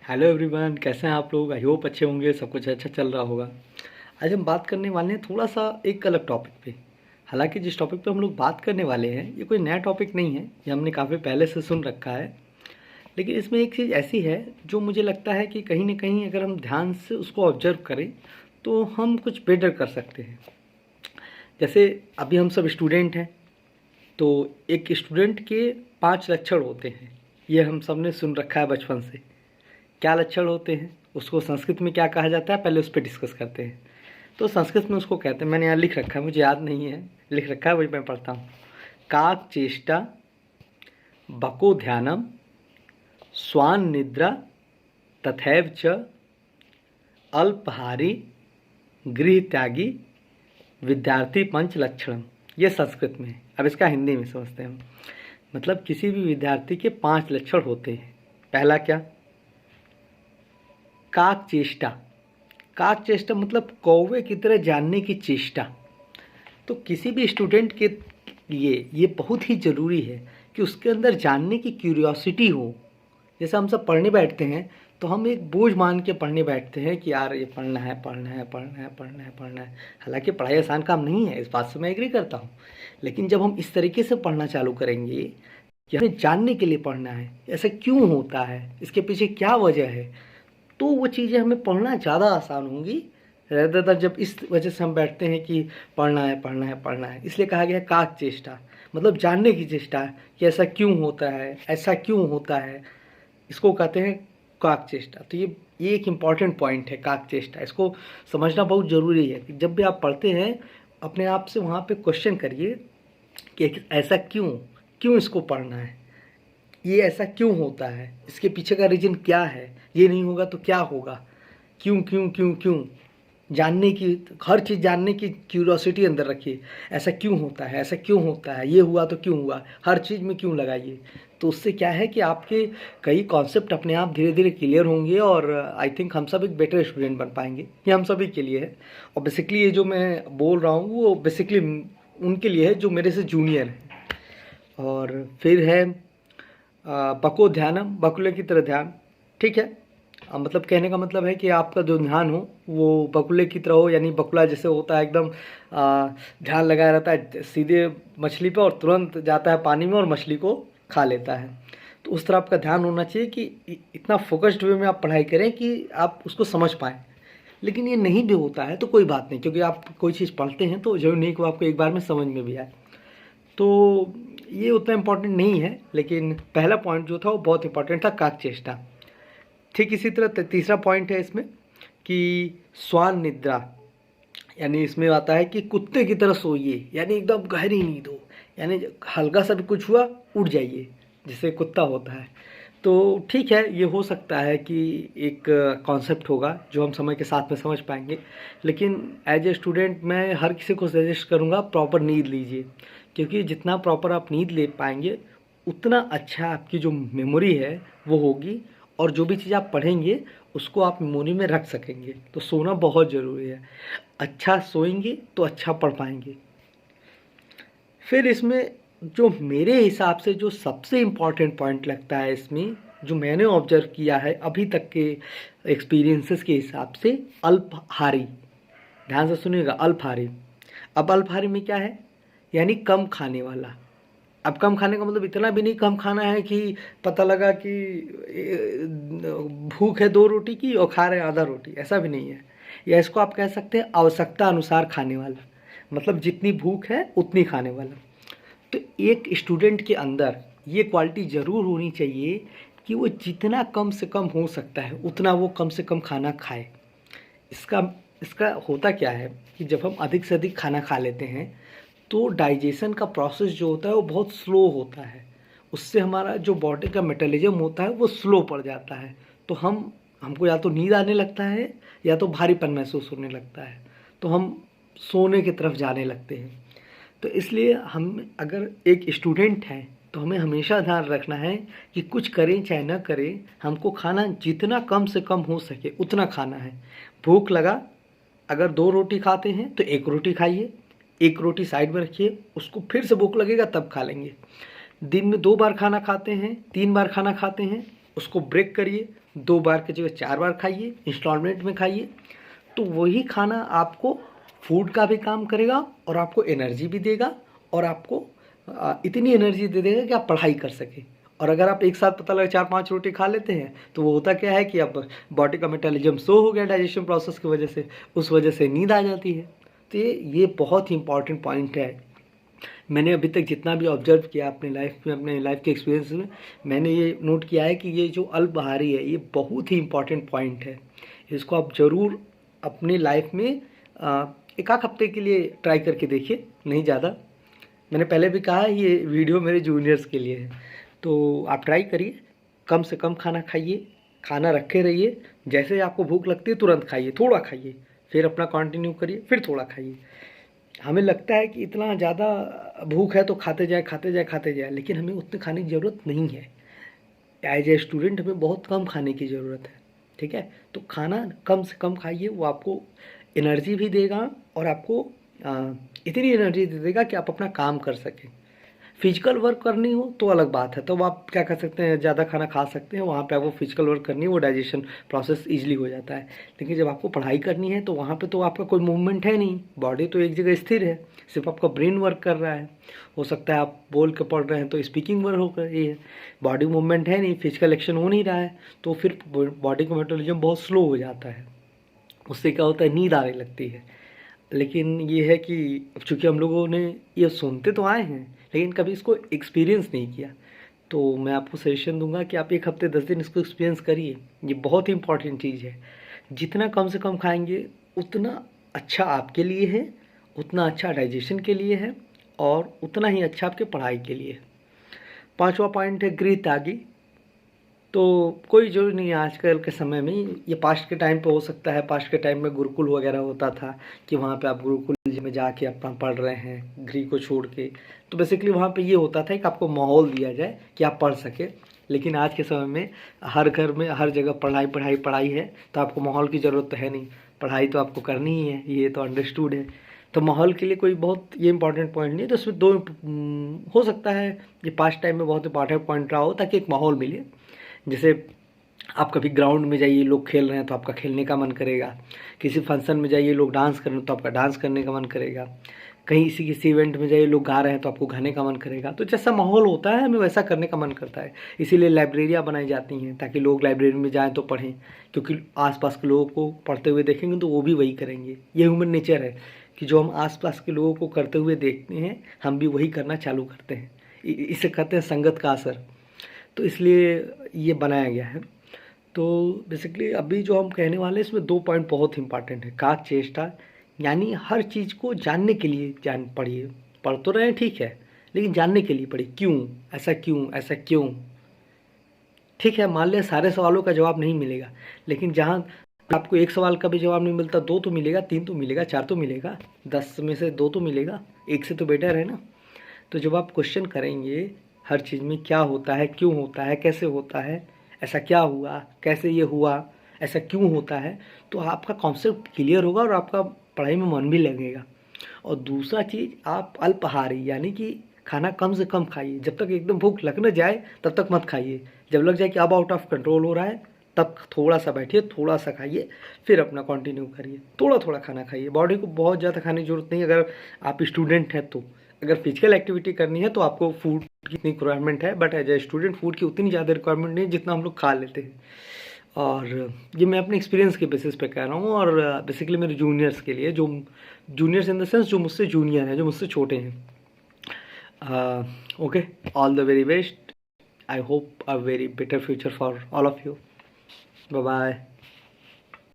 Hello everyone, कैसे हैं आप लोग। आई होप अच्छे होंगे, सब कुछ अच्छा चल रहा होगा। आज हम बात करने वाले हैं थोड़ा सा एक अलग टॉपिक पे। हालांकि जिस टॉपिक पे हम लोग बात करने वाले हैं ये कोई नया टॉपिक नहीं है, ये हमने काफ़ी पहले से सुन रखा है। लेकिन इसमें एक चीज़ ऐसी है जो मुझे लगता है कि कहीं ना कहीं अगर हम ध्यान से उसको ऑब्जर्व करें तो हम कुछ बेटर कर सकते हैं। जैसे अभी हम सब स्टूडेंट हैं, तो एक स्टूडेंट के 5 लक्षण होते हैं। ये हम सब ने सुन रखा है बचपन से। क्या लक्षण होते हैं, उसको संस्कृत में क्या कहा जाता है, पहले उस पर डिस्कस करते हैं। तो संस्कृत में उसको कहते हैं, मैंने यहाँ लिख रखा है, मुझे याद नहीं है, लिख रखा है वही मैं पढ़ता हूँ। काक चेष्टा, बको ध्यानम, स्वान निद्रा, तथैव च, अल्पहारी, गृह त्यागी, विद्यार्थी पंच लक्षणम। ये संस्कृत में है। अब इसका हिंदी में समझते हैं। मतलब किसी भी विद्यार्थी के 5 लक्षण होते हैं। पहला क्या, काक चेष्टा। काक चेष्टा मतलब कौवे की तरह जानने की चेष्टा। तो किसी भी स्टूडेंट के लिए ये बहुत ही ज़रूरी है कि उसके अंदर जानने की क्यूरियोसिटी हो। जैसे हम सब पढ़ने बैठते हैं तो हम एक बोझ मान के पढ़ने बैठते हैं कि यार ये पढ़ना है पढ़ना है पढ़ना है पढ़ना है पढ़ना है। हालांकि पढ़ाई आसान काम नहीं है, इस बात से मैं एग्री करता हूँ। लेकिन जब हम इस तरीके से पढ़ना चालू करेंगे कि हमें जानने के लिए पढ़ना है, ऐसा क्यों होता है, इसके पीछे क्या वजह है, तो वो चीज़ें हमें पढ़ना ज़्यादा आसान होंगी। रहता था जब इस वजह से हम बैठते हैं कि पढ़ना है पढ़ना है पढ़ना है। इसलिए कहा गया काक चेष्टा, मतलब जानने की चेष्टा कि ऐसा क्यों होता है, ऐसा क्यों होता है, इसको कहते हैं काक चेष्टा। तो ये एक इम्पॉर्टेंट पॉइंट है, काक चेष्टा। इसको समझना बहुत ज़रूरी है कि जब भी आप पढ़ते हैं अपने आप से वहाँ पे क्वेश्चन करिए कि ऐसा क्यों, क्यों इसको पढ़ना है, ये ऐसा क्यों होता है, इसके पीछे का रीज़न क्या है, ये नहीं होगा तो क्या होगा, क्यों क्यों क्यों क्यों, जानने की, हर चीज़ जानने की क्यूरोसिटी अंदर रखिए। ऐसा क्यों होता है, ऐसा क्यों होता है, ये हुआ तो क्यों हुआ, हर चीज़ में क्यों लगाइए। तो उससे क्या है कि आपके कई कॉन्सेप्ट अपने आप धीरे धीरे क्लियर होंगे और आई थिंक हम सब एक बेटर स्टूडेंट बन पाएंगे। ये हम सभी के लिए है। और बेसिकली ये जो मैं बोल रहा हूँ वो बेसिकली उनके लिए है जो मेरे से जूनियर हैं। और फिर है बको ध्यानम, बकुले की तरह ध्यान। ठीक है, मतलब कहने का मतलब है कि आपका जो ध्यान हो वो बकुले की तरह हो, यानी बकुला जैसे होता है एकदम ध्यान लगाया रहता है सीधे मछली पे और तुरंत जाता है पानी में और मछली को खा लेता है। तो उस तरह आपका ध्यान होना चाहिए कि इतना फोकस्ड वे में आप पढ़ाई करें कि आप उसको समझ पाएँ। लेकिन ये नहीं भी होता है तो कोई बात नहीं, क्योंकि आप कोई चीज़ पढ़ते हैं तो जरूरी नहीं कि वो आपको एक बार में समझ में भी आए। तो ये उतना इम्पोर्टेंट नहीं है, लेकिन पहला पॉइंट जो था वो बहुत इंपॉर्टेंट था, काक चेष्टा। ठीक इसी तरह तीसरा पॉइंट है इसमें कि स्वान निद्रा, यानी इसमें आता है कि कुत्ते की तरह सोइए, यानी एकदम गहरी नींद हो, यानी हल्का सा भी कुछ हुआ उठ जाइए, जैसे कुत्ता होता है। तो ठीक है, ये हो सकता है कि एक कॉन्सेप्ट होगा जो हम समय के साथ में समझ पाएंगे। लेकिन एज ए स्टूडेंट मैं हर किसी को सजेस्ट करूँगा प्रॉपर नींद लीजिए, क्योंकि जितना प्रॉपर आप नींद ले पाएंगे उतना अच्छा आपकी जो मेमोरी है वो होगी, और जो भी चीज़ आप पढ़ेंगे उसको आप मेमोरी में रख सकेंगे। तो सोना बहुत ज़रूरी है, अच्छा सोएंगे तो अच्छा पढ़ पाएंगे। फिर इसमें जो मेरे हिसाब से जो सबसे इम्पॉर्टेंट पॉइंट लगता है इसमें, जो मैंने ऑब्जर्व किया है अभी तक के एक्सपीरियंसेस के हिसाब से, अल्पहारी। ध्यान से सुनिएगा, अल्पहारी। अब अल्पहारी में क्या है, यानी कम खाने वाला। अब कम खाने का मतलब इतना भी नहीं कम खाना है कि पता लगा कि भूख है 2 रोटी की और खा रहे हैं आधा रोटी, ऐसा भी नहीं है। या इसको आप कह सकते हैं आवश्यकता अनुसार खाने वाला, मतलब जितनी भूख है उतनी खाने वाला। तो एक स्टूडेंट के अंदर ये क्वालिटी ज़रूर होनी चाहिए कि वो जितना कम से कम हो सकता है उतना वो कम से कम खाना खाए। इसका इसका होता क्या है कि जब हम अधिक से अधिक खाना खा लेते हैं तो डाइजेशन का प्रोसेस जो होता है वो बहुत स्लो होता है। उससे हमारा जो बॉडी का मेटाबॉलिज्म होता है वो स्लो पड़ जाता है। तो हमको या तो नींद आने लगता है या तो भारीपन महसूस होने लगता है, तो हम सोने की तरफ जाने लगते हैं। तो इसलिए हम अगर एक स्टूडेंट हैं तो हमें हमेशा ध्यान रखना है कि कुछ करें चाहे ना करें, हमको खाना जितना कम से कम हो सके उतना खाना है। भूख लगा, अगर 2 रोटी खाते हैं तो 1 रोटी खाइए, 1 रोटी साइड में रखिए, उसको फिर से भूख लगेगा तब खा लेंगे। दिन में 2 बार खाना खाते हैं, 3 बार खाना खाते हैं, उसको ब्रेक करिए, 2 बार की जगह 4 बार खाइए, इंस्टॉलमेंट में खाइए, तो वही खाना आपको फूड का भी काम करेगा और आपको एनर्जी भी देगा और आपको इतनी एनर्जी दे देगा कि आप पढ़ाई कर सकें। और अगर आप एक साथ पता लगा 4-5 रोटी खा लेते हैं तो वो होता क्या है कि अब बॉडी का मेटाबॉलिज्म स्लो हो गया डाइजेशन प्रोसेस की वजह से, उस वजह से नींद आ जाती है। तो ये बहुत ही इंपॉर्टेंट पॉइंट है। मैंने अभी तक जितना भी ऑब्जर्व किया अपनी लाइफ में, अपने लाइफ के एक्सपीरियंस में, मैंने ये नोट किया है कि ये जो अल्पाहारी है ये बहुत ही इंपॉर्टेंट पॉइंट है। इसको आप ज़रूर अपनी लाइफ में एक आध हफ्ते के लिए ट्राई करके देखिए, नहीं ज़्यादा। मैंने पहले भी कहा है ये वीडियो मेरे जूनियर्स के लिए है, तो आप ट्राई करिए, कम से कम खाना खाइए, खाना रखे रहिए, जैसे आपको भूख लगती है तुरंत खाइए, थोड़ा खाइए, फिर अपना कंटिन्यू करिए, फिर थोड़ा खाइए। हमें लगता है कि इतना ज़्यादा भूख है तो खाते जाए खाते जाए खाते जाए, लेकिन हमें उतने खाने की ज़रूरत नहीं है। एज ए स्टूडेंट हमें बहुत कम खाने की ज़रूरत है, ठीक है। तो खाना कम से कम खाइए, वो आपको एनर्जी भी देगा और आपको इतनी एनर्जी दे देगा कि आप अपना काम कर सकें। फिजिकल वर्क करनी हो तो अलग बात है, तो आप क्या कर सकते हैं, ज़्यादा खाना खा सकते हैं, वहाँ पे आपको फिजिकल वर्क करनी है, वो डाइजेशन प्रोसेस इजीली हो जाता है। लेकिन जब आपको पढ़ाई करनी है तो वहाँ पे तो आपका कोई मूवमेंट है नहीं, बॉडी तो एक जगह स्थिर है, सिर्फ आपका ब्रेन वर्क कर रहा है। हो सकता है आप बोल के पढ़ रहे हैं तो स्पीकिंग वर्क हो रही है, बॉडी मूवमेंट है नहीं, फिजिकल एक्शन हो नहीं रहा है, तो फिर बॉडी का मेटाबॉलिज्म बहुत स्लो हो जाता है। उससे क्या होता है, नींद आने लगती है। लेकिन ये है कि अब चूँकि हम लोगों ने ये सुनते तो आए हैं लेकिन कभी इसको एक्सपीरियंस नहीं किया, तो मैं आपको सजेशन दूंगा कि आप 1 हफ्ते 10 दिन इसको एक्सपीरियंस करिए। ये बहुत ही इंपॉर्टेंट चीज़ है। जितना कम से कम खाएंगे उतना अच्छा आपके लिए है, उतना अच्छा डाइजेशन के लिए है और उतना ही अच्छा आपके पढ़ाई के लिए है। 5वां पॉइंट है गृह त्यागी। तो कोई ज़रूरी नहीं है आजकल के समय में, ये पास्ट के टाइम पे हो सकता है। पास्ट के टाइम में गुरुकुल वगैरह होता था कि वहाँ पे आप गुरुकुल में जाके अपना पढ़ रहे हैं गृह को छोड़ के, तो बेसिकली वहाँ पे ये होता था कि आपको माहौल दिया जाए कि आप पढ़ सके। लेकिन आज के समय में हर घर में हर जगह पढ़ाई पढ़ाई पढ़ाई है, तो आपको माहौल की ज़रूरत तो है नहीं, पढ़ाई तो आपको करनी ही है, ये तो अंडरस्टूड है। तो माहौल के लिए कोई बहुत ये इंपॉर्टेंट पॉइंट नहीं है। तो इसमें 2 हो सकता है ये पास्ट टाइम में बहुत इंपॉर्टेंट पॉइंट रहा हो ताकि एक माहौल मिले। जैसे आप कभी ग्राउंड में जाइए, लोग खेल रहे हैं तो आपका खेलने का मन करेगा, किसी फंक्शन में जाइए लोग डांस कर रहे हैं तो आपका डांस करने का मन करेगा, कहीं किसी इवेंट में जाइए लोग गा रहे हैं तो आपको गाने का मन करेगा। तो जैसा माहौल होता है हमें वैसा करने का मन करता है। इसीलिए लाइब्रेरियाँ बनाई जाती हैं ताकि लोग लाइब्रेरी में जाएँ तो पढ़ें, क्योंकि आसपास के लोगों को पढ़ते हुए देखेंगे तो वो भी वही करेंगे। ये ह्यूमन नेचर है कि जो हम आसपास के लोगों को करते हुए देखते हैं हम भी वही करना चालू करते हैं। इसे कहते हैं संगत का असर। तो इसलिए ये बनाया गया है। तो बेसिकली अभी जो हम कहने वाले हैं इसमें 2 पॉइंट बहुत इंपॉर्टेंट है। काक चेष्टा, यानी हर चीज़ को जानने के लिए जान पढ़िए। पढ़ तो रहे हैं ठीक है, लेकिन जानने के लिए पढ़िए। क्यों ऐसा, क्यों ऐसा, क्यों। ठीक है, मान लिया सारे सवालों का जवाब नहीं मिलेगा, लेकिन जहाँ आपको एक सवाल का भी जवाब नहीं मिलता, 2 तो मिलेगा, 3 तो मिलेगा, 4 तो मिलेगा, 10 में से 2 तो मिलेगा, 1 से तो बेटर है ना। तो जब आप क्वेश्चन करेंगे हर चीज़ में क्या होता है, क्यों होता है, कैसे होता है, ऐसा क्या हुआ, कैसे ये हुआ, ऐसा क्यों होता है, तो आपका कॉन्सेप्ट क्लियर होगा और आपका पढ़ाई में मन भी लगेगा। और दूसरा चीज़, आप अल्पाहारी यानी कि खाना कम से कम खाइए। जब तक एकदम भूख लग न जाए तब तक मत खाइए। जब लग जाए कि अब आउट ऑफ कंट्रोल हो रहा है तब थोड़ा सा बैठिए, थोड़ा सा खाइए, फिर अपना कंटिन्यू करिए। थोड़ा थोड़ा खाना खाइए, बॉडी को बहुत ज़्यादा खाने की जरूरत नहीं। अगर आप स्टूडेंट हैं तो अगर फिजिकल एक्टिविटी करनी है तो आपको फूड की इतनी रिक्वायरमेंट है, but as a student food की उतनी ज़्यादा रिक्वायरमेंट नहीं जितना हम लोग खा लेते हैं। और ये मैं अपने एक्सपीरियंस के बेसिस पे कह रहा हूँ। और बेसिकली मेरे जूनियर्स के लिए, जो जूनियर्स इन द सेंस जो मुझसे जूनियर हैं, जो मुझसे छोटे हैं। Okay, all the very best. I hope a very better future for all of you. Bye bye.